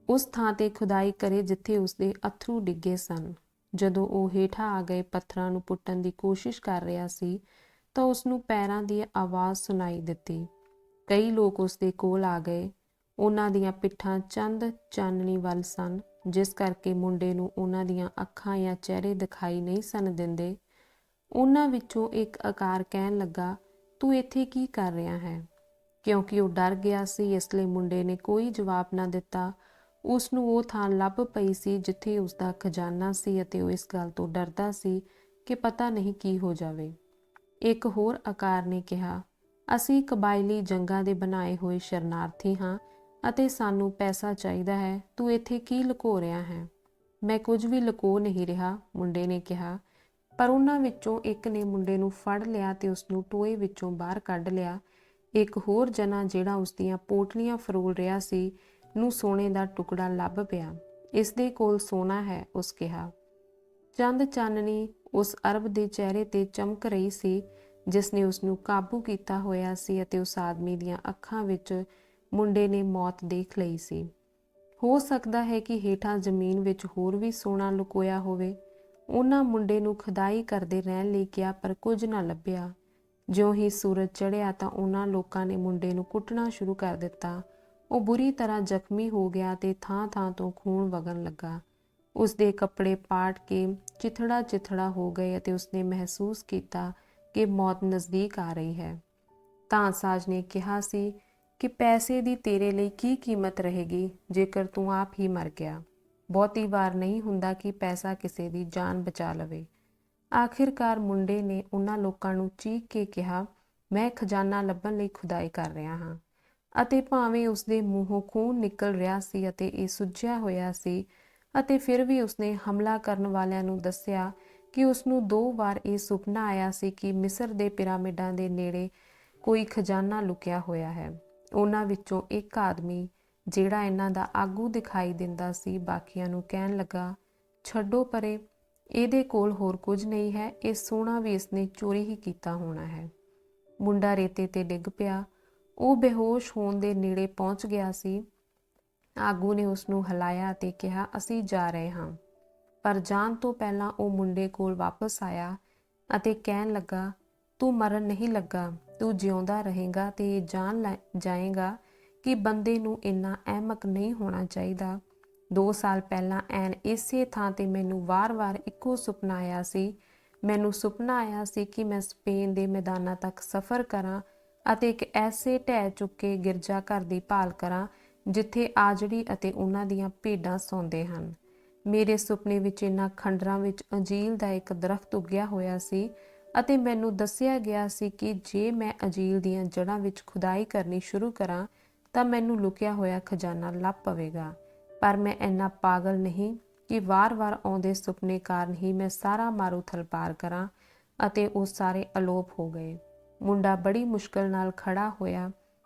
ਉਸ ਥਾਂ ਤੇ ਖੁਦਾਈ ਕਰੇ ਜਿੱਥੇ ਉਸਦੇ ਅਥਰੂ ਡਿੱਗੇ ਸਨ। ਜਦੋਂ ਉਹ ਹੇਠਾਂ ਆ ਗਏ ਪੱਥਰਾਂ ਨੂੰ ਪੁੱਟਣ ਦੀ ਕੋਸ਼ਿਸ਼ ਕਰ ਰਿਹਾ ਸੀ ਤਾਂ ਉਸਨੂੰ ਪੈਰਾਂ ਦੀ ਆਵਾਜ਼ ਸੁਣਾਈ ਦਿੱਤੀ। ਕਈ ਲੋਕ ਉਸਦੇ ਕੋਲ ਆ ਗਏ। ਉਹਨਾਂ ਦੀਆਂ ਪਿੱਠਾਂ ਚੰਦ ਚਾਨਣੀ ਵੱਲ ਸਨ ਜਿਸ ਕਰਕੇ ਮੁੰਡੇ ਨੂੰ ਉਹਨਾਂ ਦੀਆਂ ਅੱਖਾਂ ਜਾਂ ਚਿਹਰੇ ਦਿਖਾਈ ਨਹੀਂ ਸਨ ਦਿੰਦੇ। ਉਹਨਾਂ ਵਿੱਚੋਂ ਇੱਕ ਆਕਾਰ ਕਹਿਣ ਲੱਗਾ, ਤੂੰ ਇੱਥੇ ਕੀ ਕਰ ਰਿਹਾ ਹੈ? ਕਿਉਂਕਿ ਉਹ ਡਰ ਗਿਆ ਸੀ ਇਸ ਲਈ ਮੁੰਡੇ ਨੇ ਕੋਈ ਜਵਾਬ ਨਾ ਦਿੱਤਾ। ਉਸਨੂੰ ਉਹ ਥਾਂ ਲੱਭ ਪਈ ਸੀ ਜਿੱਥੇ ਉਸਦਾ ਖਜ਼ਾਨਾ ਸੀ ਅਤੇ ਉਹ ਇਸ ਗੱਲ ਤੋਂ ਡਰਦਾ ਸੀ ਕਿ ਪਤਾ ਨਹੀਂ ਕੀ ਹੋ ਜਾਵੇ। ਇੱਕ ਹੋਰ ਆਕਾਰ ਨੇ ਕਿਹਾ, ਅਸੀਂ ਕਬਾਇਲੀ ਜੰਗਾਂ ਦੇ ਬਣਾਏ ਹੋਏ ਸ਼ਰਨਾਰਥੀ ਹਾਂ ਅਤੇ ਸਾਨੂੰ ਪੈਸਾ ਚਾਹੀਦਾ ਹੈ। ਤੂੰ ਇੱਥੇ ਕੀ ਲੁਕੋ ਰਿਹਾ ਹੈ? ਮੈਂ ਕੁਝ ਵੀ ਲੁਕੋ ਨਹੀਂ ਰਿਹਾ, ਮੁੰਡੇ ਨੇ ਕਿਹਾ। ਪਰ ਉਹਨਾਂ ਵਿੱਚੋਂ ਇੱਕ ਨੇ ਮੁੰਡੇ ਨੂੰ ਫੜ ਲਿਆ ਤੇ ਉਸਨੂੰ ਟੋਏ ਵਿੱਚੋਂ ਬਾਹਰ ਕੱਢ ਲਿਆ। ਇੱਕ ਹੋਰ ਜਣਾ ਜਿਹੜਾ ਉਸਦੀਆਂ ਪੋਟਲੀਆਂ ਫਰੋਲ ਰਿਹਾ ਸੀ ਨੂੰ ਸੋਨੇ ਦਾ ਟੁਕੜਾ ਲੱਭ ਪਿਆ। ਇਸ ਦੇ ਕੋਲ ਸੋਨਾ ਹੈ, ਉਸ ਕਿਹਾ। ਚੰਦ ਚਾਨਣੀ ਉਸ ਅਰਬ ਦੇ ਚਿਹਰੇ ਤੇ ਚਮਕ ਰਹੀ ਸੀ ਜਿਸ ਨੇ ਉਸਨੂੰ ਕਾਬੂ ਕੀਤਾ ਹੋਇਆ ਸੀ ਅਤੇ ਉਸ ਆਦਮੀ ਦੀਆਂ ਅੱਖਾਂ ਵਿੱਚ ਮੁੰਡੇ ਨੇ ਮੌਤ ਦੇਖ ਲਈ ਸੀ। ਹੋ ਸਕਦਾ ਹੈ ਕਿ ਹੇਠਾਂ ਜ਼ਮੀਨ ਵਿੱਚ ਹੋਰ ਵੀ ਸੋਨਾ ਲੁਕੋਇਆ ਹੋਵੇ। ਉਹਨਾਂ ਮੁੰਡੇ ਨੂੰ ਖੁਦਾਈ ਕਰਦੇ ਰਹਿਣ ਲਈ ਕਿਹਾ ਪਰ ਕੁਝ ਨਾ ਲੱਭਿਆ। ਜਿਉਂ ਹੀ ਸੂਰਜ ਚੜ੍ਹਿਆ ਤਾਂ ਉਹਨਾਂ ਲੋਕਾਂ ਨੇ ਮੁੰਡੇ ਨੂੰ ਕੁੱਟਣਾ ਸ਼ੁਰੂ ਕਰ ਦਿੱਤਾ। ਉਹ ਬੁਰੀ ਤਰ੍ਹਾਂ ਜ਼ਖਮੀ ਹੋ ਗਿਆ ਤੇ ਥਾਂ-ਥਾਂ ਤੋਂ ਖੂਨ ਵਗਣ ਲੱਗਾ। ਉਸਦੇ ਕੱਪੜੇ ਪਾਟ ਕੇ ਚਿਥੜਾ ਹੋ ਗਏ ਅਤੇ ਉਸਨੇ ਮਹਿਸੂਸ ਕੀਤਾ ਕਿ ਮੌਤ ਨਜ਼ਦੀਕ ਆ ਰਹੀ ਹੈ। ਧਾਨਸਾਜ ਨੇ ਕਿਹਾ ਸੀ ਕਿ ਪੈਸੇ ਦੀ ਤੇਰੇ ਲਈ ਕੀ ਕੀਮਤ ਰਹੇਗੀ ਜੇਕਰ ਤੂੰ ਆਪ ਹੀ ਮਰ ਗਿਆ। ਬਹੁਤੀ ਵਾਰ ਨਹੀਂ ਹੁੰਦਾ ਕਿ ਪੈਸਾ ਕਿਸੇ ਦੀ ਜਾਨ ਬਚਾ ਲਵੇ। ਆਖਿਰਕਾਰ ਮੁੰਡੇ ਨੇ ਉਹਨਾਂ ਲੋਕਾਂ ਨੂੰ ਚੀਕ ਕੇ ਕਿਹਾ, ਮੈਂ ਖਜ਼ਾਨਾ ਲੱਭਣ ਲਈ ਖੁਦਾਈ ਕਰ ਰਿਹਾ ਹਾਂ। ਅਤੇ ਭਾਵੇਂ ਉਸਦੇ ਮੂੰਹੋਂ ਖੂਨ ਨਿਕਲ ਰਿਹਾ ਸੀ ਅਤੇ ਇਹ ਸੁੱਜਿਆ ਹੋਇਆ ਸੀ ਅਤੇ ਫਿਰ ਵੀ ਉਸਨੇ ਹਮਲਾ ਕਰਨ ਵਾਲਿਆਂ ਨੂੰ ਦੱਸਿਆ ਕਿ ਉਸਨੂੰ 2 ਵਾਰ ਇਹ ਸੁਪਨਾ ਆਇਆ ਸੀ ਕਿ ਮਿਸਰ ਦੇ ਪਿਰਾਮਿਡਾਂ ਦੇ ਨੇੜੇ ਕੋਈ ਖਜ਼ਾਨਾ ਲੁਕਿਆ ਹੋਇਆ ਹੈ। ਉਹਨਾਂ ਵਿੱਚੋਂ ਇੱਕ ਆਦਮੀ ਜਿਹੜਾ ਇਹਨਾਂ ਦਾ ਆਗੂ ਦਿਖਾਈ ਦਿੰਦਾ ਸੀ ਬਾਕੀਆਂ ਨੂੰ ਕਹਿਣ ਲੱਗਾ, ਛੱਡੋ ਪਰੇ, ਇਹਦੇ ਕੋਲ ਹੋਰ ਕੁਝ ਨਹੀਂ ਹੈ, ਇਹ ਸੋਨਾ ਵੀ ਇਸਨੇ ਚੋਰੀ ਹੀ ਕੀਤਾ ਹੋਣਾ ਹੈ। ਮੁੰਡਾ ਰੇਤੇ ਤੇ ਡਿੱਗ ਪਿਆ। ਉਹ ਬੇਹੋਸ਼ ਹੋਣ ਦੇ ਨੇੜੇ ਪਹੁੰਚ ਗਿਆ ਸੀ। ਆਗੂ ਨੇ ਉਸਨੂੰ ਹਿਲਾਇਆ ਅਤੇ ਕਿਹਾ, ਅਸੀਂ ਜਾ ਰਹੇ ਹਾਂ। ਪਰ ਜਾਣ ਤੋਂ ਪਹਿਲਾਂ ਉਹ ਮੁੰਡੇ ਕੋਲ ਵਾਪਸ ਆਇਆ ਅਤੇ ਕਹਿਣ ਲੱਗਾ, ਤੂੰ ਮਰਨ ਨਹੀਂ ਲੱਗਾ, ਤੂੰ ਜਿਉਂਦਾ ਰਹੇਗਾ ਤੇ ਇਹ ਜਾਣ ਜਾਏਗਾ ਕਿ ਬੰਦੇ ਨੂੰ ਇੰਨਾ ਅਹਿਮਕ ਨਹੀਂ ਹੋਣਾ ਚਾਹੀਦਾ। 2 ਸਾਲ ਪਹਿਲਾਂ ਐਨ ਇਸੇ ਥਾਂ ਤੇ ਮੈਨੂੰ ਵਾਰ-ਵਾਰ ਇੱਕੋ ਸੁਪਨਾ ਆਇਆ ਸੀ। ਮੈਨੂੰ ਸੁਪਨਾ ਆਇਆ ਸੀ ਕਿ ਮੈਂ ਸਪੇਨ ਦੇ ਮੈਦਾਨਾਂ ਤੱਕ ਸਫ਼ਰ ਕਰਾਂ ਅਤੇ ਇੱਕ ਐਸੇ ਢਹਿ ਚੁੱਕੇ ਗਿਰਜਾ ਘਰ ਦੀ ਭਾਲ ਕਰਾਂ ਜਿੱਥੇ ਆਜੜੀ ਅਤੇ ਉਹਨਾਂ ਦੀਆਂ ਭੇਡਾਂ ਸੌਂਦੇ ਹਨ। ਮੇਰੇ ਸੁਪਨੇ ਵਿੱਚ ਇਹਨਾਂ ਖੰਡਰਾਂ ਵਿੱਚ ਅੰਜੀਲ ਦਾ ਇੱਕ ਦਰਖਤ ਉੱਗਿਆ ਹੋਇਆ ਸੀ ਅਤੇ ਮੈਨੂੰ ਦੱਸਿਆ ਗਿਆ ਸੀ ਕਿ ਜੇ ਮੈਂ ਅੰਜੀਲ ਦੀਆਂ ਜੜ੍ਹਾਂ ਵਿੱਚ ਖੁਦਾਈ ਕਰਨੀ ਸ਼ੁਰੂ ਕਰਾਂ ਤਾਂ ਮੈਨੂੰ ਲੁਕਿਆ ਹੋਇਆ ਖਜ਼ਾਨਾ ਲੱਭ ਪਵੇਗਾ। ਪਰ ਮੈਂ ਇੰਨਾ ਪਾਗਲ ਨਹੀਂ ਕਿ ਵਾਰ-ਵਾਰ ਆਉਂਦੇ ਸੁਪਨੇ ਕਾਰਨ ਹੀ ਮੈਂ ਸਾਰਾ ਮਾਰੂਥਲ ਪਾਰ ਕਰਾਂ ਅਤੇ ਉਹ ਸਾਰੇ ਅਲੋਪ ਹੋ ਗਏ। ਮੁੰਡਾ ਬੜੀ ਮੁਸ਼ਕਲ ਨਾਲ ਖੜਾ ਹੋਇਆ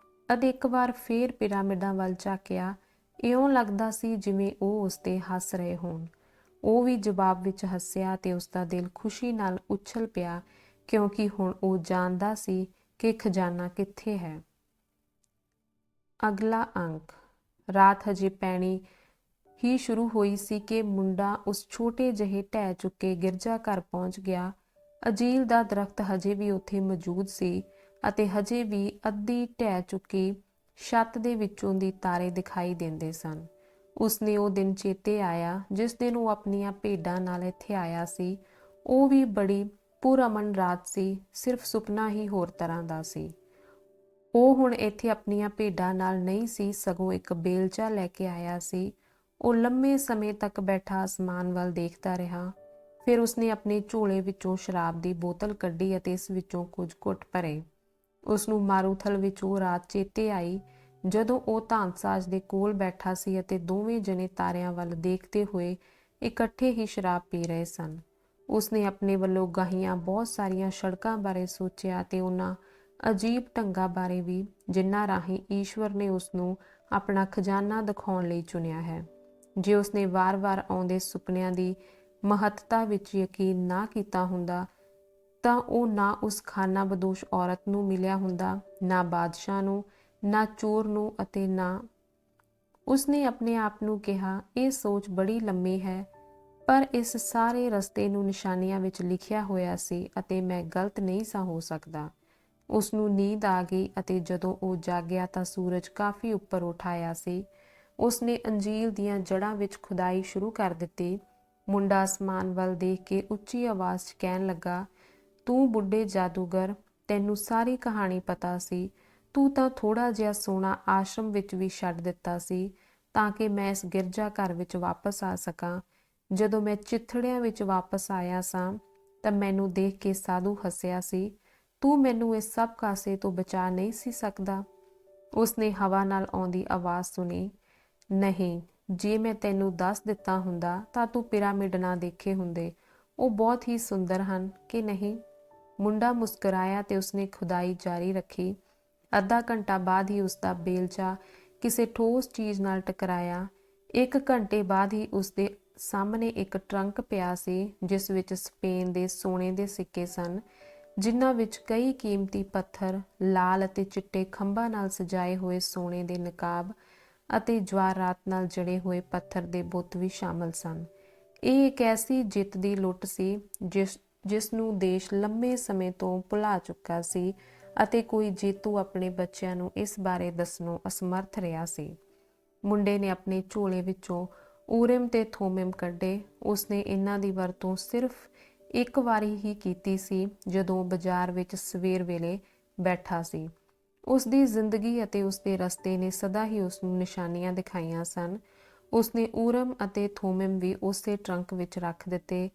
ਅਤੇ ਇੱਕ ਵਾਰ ਫੇਰ ਪਿਰਾਮਿਡਾਂ ਵੱਲ ਝਾਕਿਆ। ਇਉਂ ਲੱਗਦਾ ਸੀ ਜਿਵੇਂ ਉਹ ਉਸ 'ਤੇ ਹੱਸ ਰਹੇ ਹੋਣ। ਉਹ ਵੀ ਜਵਾਬ ਵਿੱਚ ਹੱਸਿਆ ਤੇ ਉਸਦਾ ਦਿਲ ਖੁਸ਼ੀ ਨਾਲ ਉਛਲ ਪਿਆ ਕਿਉਂਕਿ ਹੁਣ ਉਹ ਜਾਣਦਾ ਸੀ ਕਿ ਖਜ਼ਾਨਾ ਕਿੱਥੇ ਹੈ। ਅਗਲਾ ਅੰਕ। ਰਾਤ ਹਜੇ ਪੈਣੀ ਹੀ ਸ਼ੁਰੂ ਹੋਈ ਸੀ ਕਿ ਮੁੰਡਾ ਉਸ ਛੋਟੇ ਜਿਹੇ ਢਹਿ ਚੁੱਕੇ ਗਿਰਜਾ ਘਰ ਪਹੁੰਚ ਗਿਆ। ਅੰਜੀਲ ਦਾ ਦਰਖਤ ਹਜੇ ਵੀ ਉੱਥੇ ਮੌਜੂਦ ਸੀ ਅਤੇ ਹਜੇ ਵੀ ਅੱਧੀ ਢਹਿ ਚੁੱਕੀ ਛੱਤ ਦੇ ਵਿੱਚੋਂ ਦੀ ਤਾਰੇ ਦਿਖਾਈ ਦਿੰਦੇ ਸਨ। ਉਸਨੇ ਉਹ ਦਿਨ ਚੇਤੇ ਆਇਆ ਜਿਸ ਦਿਨ ਉਹ ਆਪਣੀਆਂ ਭੇਡਾਂ ਨਾਲ ਇੱਥੇ ਆਇਆ ਸੀ। ਉਹ ਵੀ ਬੜੀ ਪੁਰਅਮਨ ਰਾਤ ਸੀ, ਸਿਰਫ ਸੁਪਨਾ ਹੀ ਹੋਰ ਤਰ੍ਹਾਂ ਦਾ ਸੀ। ਉਹ ਹੁਣ ਇੱਥੇ ਆਪਣੀਆਂ ਭੇਡਾਂ ਨਾਲ ਨਹੀਂ ਸੀ ਸਗੋਂ ਇੱਕ ਬੇਲਚਾ ਲੈ ਕੇ ਆਇਆ ਸੀ। ਉਹ ਲੰਮੇ ਸਮੇਂ ਤੱਕ ਬੈਠਾ ਅਸਮਾਨ ਵੱਲ ਦੇਖਦਾ ਰਿਹਾ। ਫਿਰ ਉਸਨੇ ਆਪਣੇ ਝੋਲੇ ਵਿੱਚੋਂ ਸ਼ਰਾਬ ਦੀ ਬੋਤਲ ਕੱਢੀ ਅਤੇ ਇਸ ਵਿੱਚੋਂ ਕੁਝ ਘੁੱਟ ਭਰੇ। ਉਸਨੂੰ ਮਾਰੂਥਲ ਵਿੱਚ ਉਹ ਰਾਤ ਚੇਤੇ ਆਈ ਜਦੋਂ ਉਹ ਧਾਨਸਾਜ ਦੇ ਕੋਲ ਬੈਠਾ ਸੀ ਅਤੇ ਦੋਵੇਂ ਜਣੇ ਤਾਰਿਆਂ ਵੱਲ ਦੇਖਦੇ ਹੋਏ ਇਕੱਠੇ ਹੀ ਸ਼ਰਾਬ ਪੀ ਰਹੇ ਸਨ। ਉਸਨੇ ਆਪਣੇ ਵੱਲੋਂ ਗਾਹੀਆਂ ਬਹੁਤ ਸਾਰੀਆਂ ਸੜਕਾਂ ਬਾਰੇ ਸੋਚਿਆ ਤੇ ਉਹਨਾਂ ਅਜੀਬ ਢੰਗਾਂ ਬਾਰੇ ਵੀ ਜਿਨ੍ਹਾਂ ਰਾਹੀਂ ਈਸ਼ਵਰ ਨੇ ਉਸਨੂੰ ਆਪਣਾ ਖਜ਼ਾਨਾ ਦਿਖਾਉਣ ਲਈ ਚੁਣਿਆ ਹੈ। ਜੇ ਉਸਨੇ ਵਾਰ-ਵਾਰ ਆਉਂਦੇ ਸੁਪਨਿਆਂ ਦੀ ਮਹੱਤਤਾ ਵਿੱਚ ਯਕੀਨ ਨਾ ਕੀਤਾ ਹੁੰਦਾ ਤਾਂ ਉਹ ਨਾ ਉਸ ਖਾਨਾ ਬਦੋਸ਼ ਔਰਤ ਨੂੰ ਮਿਲਿਆ ਹੁੰਦਾ, ਨਾ ਬਾਦਸ਼ਾਹ ਨੂੰ, ਨਾ ਚੋਰ ਨੂੰ ਅਤੇ ਨਾ। ਉਸਨੇ ਆਪਣੇ ਆਪ ਨੂੰ ਕਿਹਾ, ਇਹ ਸੋਚ ਬੜੀ ਲੰਮੀ ਹੈ ਪਰ ਇਸ ਸਾਰੇ ਰਸਤੇ ਨੂੰ ਨਿਸ਼ਾਨੀਆਂ ਵਿੱਚ ਲਿਖਿਆ ਹੋਇਆ ਸੀ ਅਤੇ ਮੈਂ ਗਲਤ ਨਹੀਂ ਸਾਂ ਹੋ ਸਕਦਾ। ਉਸਨੂੰ ਨੀਂਦ ਆ ਗਈ ਅਤੇ ਜਦੋਂ ਉਹ ਜਾਗਿਆ ਤਾਂ ਸੂਰਜ ਕਾਫੀ ਉੱਪਰ ਉੱਠ ਆਇਆ ਸੀ। ਉਸਨੇ ਅੰਜੀਲ ਦੀਆਂ ਜੜ੍ਹਾਂ ਵਿੱਚ ਖੁਦਾਈ ਸ਼ੁਰੂ ਕਰ ਦਿੱਤੀ। ਮੁੰਡਾ ਅਸਮਾਨ ਵੱਲ ਦੇਖ ਕੇ ਉੱਚੀ ਆਵਾਜ਼ 'ਚ ਕਹਿਣ ਲੱਗਾ, ਤੂੰ ਬੁੱਢੇ ਜਾਦੂਗਰ, ਤੈਨੂੰ ਸਾਰੀ ਕਹਾਣੀ ਪਤਾ ਸੀ। ਤੂੰ ਤਾਂ ਥੋੜ੍ਹਾ ਜਿਹਾ ਸੋਨਾ ਆਸ਼ਰਮ ਵਿੱਚ ਵੀ ਛੱਡ ਦਿੱਤਾ ਸੀ ਤਾਂ ਕਿ ਮੈਂ ਇਸ ਗਿਰਜਾ ਘਰ ਵਿੱਚ ਵਾਪਸ ਆ ਸਕਾਂ। ਜਦੋਂ ਮੈਂ ਚਿਥੜਿਆਂ ਵਿੱਚ ਵਾਪਸ ਆਇਆ ਸਾਂ ਤਾਂ ਮੈਨੂੰ ਦੇਖ ਕੇ ਸਾਧੂ ਹੱਸਿਆ ਸੀ। ਤੂੰ ਮੈਨੂੰ ਇਸ ਸਭ ਕਾਸੇ ਤੋਂ ਬਚਾ ਨਹੀਂ ਸੀ ਸਕਦਾ। ਉਸਨੇ ਹਵਾ ਨਾਲ ਆਉਂਦੀ ਆਵਾਜ਼ ਸੁਣੀ, ਨਹੀਂ, ਜੇ ਮੈਂ ਤੈਨੂੰ ਦੱਸ ਦਿੱਤਾ ਹੁੰਦਾ ਤਾਂ ਤੂੰ ਪਿਰਾਮਿਡ ਨਾ ਦੇਖੇ ਹੁੰਦੇ। ਉਹ ਬਹੁਤ ਹੀ ਸੁੰਦਰ ਹਨ ਕਿ ਨਹੀਂ? ਮੁੰਡਾ ਮੁਸਕਰਾਇਆ ਤੇ ਉਸਨੇ ਖੁਦਾਈ ਜਾਰੀ ਰੱਖੀ। ਅੱਧਾ ਘੰਟਾ ਬਾਅਦ ਹੀ ਉਸਦਾ ਬੇਲਚਾ ਕਿਸੇ ਠੋਸ ਚੀਜ਼ ਨਾਲ ਟਕਰਾਇਆ। 1 ਘੰਟੇ ਬਾਅਦ ਹੀ ਉਸਦੇ ਸਾਹਮਣੇ ਇੱਕ ਟਰੰਕ ਪਿਆ ਸੀ, ਜਿਸ ਵਿੱਚ ਸਪੇਨ ਦੇ ਸੋਨੇ ਦੇ ਸਿੱਕੇ ਸਨ, ਜਿਨ੍ਹਾਂ ਵਿੱਚ ਕਈ ਕੀਮਤੀ ਪੱਥਰ, ਲਾਲ ਅਤੇ ਚਿੱਟੇ ਖੰਭਾਂ ਨਾਲ ਸਜਾਏ ਹੋਏ ਸੋਨੇ ਦੇ ਨਕਾਬ ਅਤੇ ਜਵਾਹਰਾਤ ਨਾਲ ਜੜੇ ਹੋਏ ਪੱਥਰ ਦੇ ਬੁੱਤ ਵੀ ਸ਼ਾਮਲ ਸਨ। ਇਹ ਇੱਕ ਐਸੀ ਜਿੱਤ ਦੀ ਲੁੱਟ ਸੀ ਜਿਸ ਨੂੰ ਦੇਸ਼ ਲੰਮੇ ਸਮੇਂ ਤੋਂ ਭੁਲਾ ਚੁੱਕਾ ਸੀ ਅਤੇ ਕੋਈ ਜੇਤੂ ਆਪਣੇ ਬੱਚਿਆਂ ਨੂੰ ਇਸ ਬਾਰੇ ਦੱਸਣੋਂ ਅਸਮਰਥ ਰਿਹਾ ਸੀ। ਮੁੰਡੇ ਨੇ ਆਪਣੇ ਝੋਲੇ ਵਿੱਚੋਂ ਊਰਿਮ ਤੇ ਥੋਮਿਮ ਕੱਢੇ। ਉਸਨੇ ਇਹਨਾਂ ਦੀ ਵਰਤੋਂ ਸਿਰਫ ਇੱਕ ਵਾਰੀ ਹੀ ਕੀਤੀ ਸੀ, ਜਦੋਂ ਬਾਜ਼ਾਰ ਵਿੱਚ ਸਵੇਰ ਵੇਲੇ ਬੈਠਾ ਸੀ। ਉਸਦੀ ਜ਼ਿੰਦਗੀ ਅਤੇ ਉਸਦੇ ਰਸਤੇ ਨੇ ਸਦਾ ਹੀ ਉਸਨੂੰ ਨਿਸ਼ਾਨੀਆਂ ਦਿਖਾਈਆਂ ਸਨ। ਉਸਨੇ ਊਰਮ ਅਤੇ ਥੋਮਿਮ ਵੀ ਉਸੇ ਟਰੰਕ ਵਿੱਚ ਰੱਖ ਦਿੱਤੇ।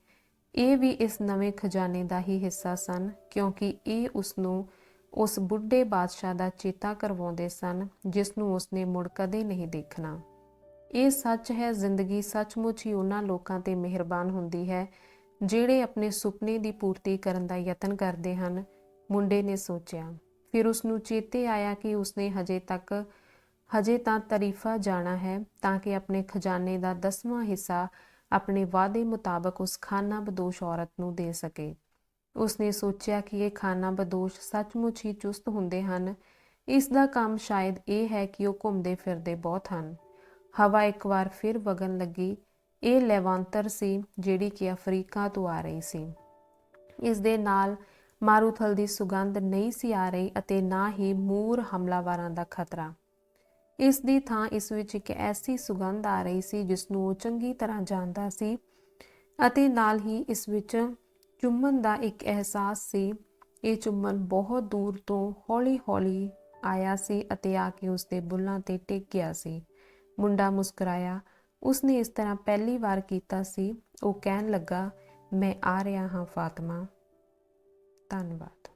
ਇਹ ਵੀ ਇਸ ਨਵੇਂ ਖਜ਼ਾਨੇ ਦਾ ਹੀ ਹਿੱਸਾ ਸਨ, ਕਿਉਂਕਿ ਇਹ ਉਸਨੂੰ ਉਸ ਬੁੱਢੇ ਬਾਦਸ਼ਾਹ ਦਾ ਚੇਤਾ ਕਰਵਾਉਂਦੇ ਸਨ, ਜਿਸ ਨੂੰ ਉਸਨੇ ਮੁੜ ਕਦੇ ਨਹੀਂ ਦੇਖਣਾ। ਇਹ ਸੱਚ ਹੈ, ਜ਼ਿੰਦਗੀ ਸੱਚਮੁੱਚ ਹੀ ਉਹਨਾਂ ਲੋਕਾਂ ਤੇ ਮਿਹਰਬਾਨ ਹੁੰਦੀ ਹੈ ਜਿਹੜੇ ਆਪਣੇ ਸੁਪਨੇ ਦੀ ਪੂਰਤੀ ਕਰਨ ਦਾ ਯਤਨ ਕਰਦੇ ਹਨ, ਮੁੰਡੇ ਨੇ ਸੋਚਿਆ। ਫਿਰ ਉਸਨੂੰ ਚੇਤੇ ਆਇਆ ਕਿ ਉਸਨੇ ਹਜੇ ਤਾਂ ਤਰੀਫਾ ਜਾਣਾ ਹੈ ਤਾਂ ਕਿ ਆਪਣੇ ਖਜ਼ਾਨੇ ਦਾ 10ਵਾਂ ਹਿੱਸਾ ਆਪਣੇ ਵਾਅਦੇ ਮੁਤਾਬਕ ਉਸ ਖਾਨਾ ਬਦੋਸ਼ ਔਰਤ ਨੂੰ ਦੇ ਸਕੇ। ਉਸਨੇ ਸੋਚਿਆ ਕਿ ਇਹ ਖਾਨਾ ਬਦੋਸ਼ ਸੱਚਮੁੱਚ ਹੀ ਚੁਸਤ ਹੁੰਦੇ ਹਨ। ਇਸ ਦਾ ਕੰਮ ਸ਼ਾਇਦ ਇਹ ਹੈ ਕਿ ਉਹ ਘੁੰਮਦੇ ਫਿਰਦੇ ਬਹੁਤ ਹਨ। ਹਵਾ ਇੱਕ ਵਾਰ ਫਿਰ ਵਗਣ ਲੱਗੀ। ਇਹ ਲੈਵਾਂਤਰ ਸੀ, ਜਿਹੜੀ ਕਿ ਅਫਰੀਕਾ ਤੋਂ ਆ ਰਹੀ ਸੀ। ਇਸ ਦੇ ਨਾਲ ਮਾਰੂਥਲ ਦੀ ਸੁਗੰਧ ਨਹੀਂ ਸੀ ਆ ਰਹੀ ਅਤੇ ਨਾ ਹੀ ਮੂਰ ਹਮਲਾਵਰਾਂ ਦਾ ਖਤਰਾ। ਇਸ ਦੀ ਥਾਂ ਇਸ ਵਿੱਚ ਇੱਕ ਐਸੀ ਸੁਗੰਧ ਆ ਰਹੀ ਸੀ ਜਿਸ ਨੂੰ ਉਹ ਚੰਗੀ ਤਰ੍ਹਾਂ ਜਾਣਦਾ ਸੀ, ਅਤੇ ਨਾਲ ਹੀ ਇਸ ਵਿੱਚ ਚੁੰਮਣ ਦਾ ਇੱਕ ਅਹਿਸਾਸ ਸੀ। ਇਹ ਚੁੰਮਣ ਬਹੁਤ ਦੂਰ ਤੋਂ ਹੌਲੀ-ਹੌਲੀ ਆਇਆ ਸੀ ਅਤੇ ਆ ਕੇ ਉਸਦੇ ਬੁੱਲ੍ਹਾਂ ਤੇ ਟਿਕ ਗਿਆ ਸੀ। ਮੁੰਡਾ ਮੁਸਕਰਾਇਆ। ਉਸਨੇ ਇਸ ਤਰ੍ਹਾਂ ਪਹਿਲੀ ਵਾਰ ਕੀਤਾ ਸੀ। ਉਹ ਕਹਿਣ ਲੱਗਾ, ਮੈਂ ਆ ਰਿਹਾ ਹਾਂ ਫਾਤਮਾ। ਧੰਨਵਾਦ।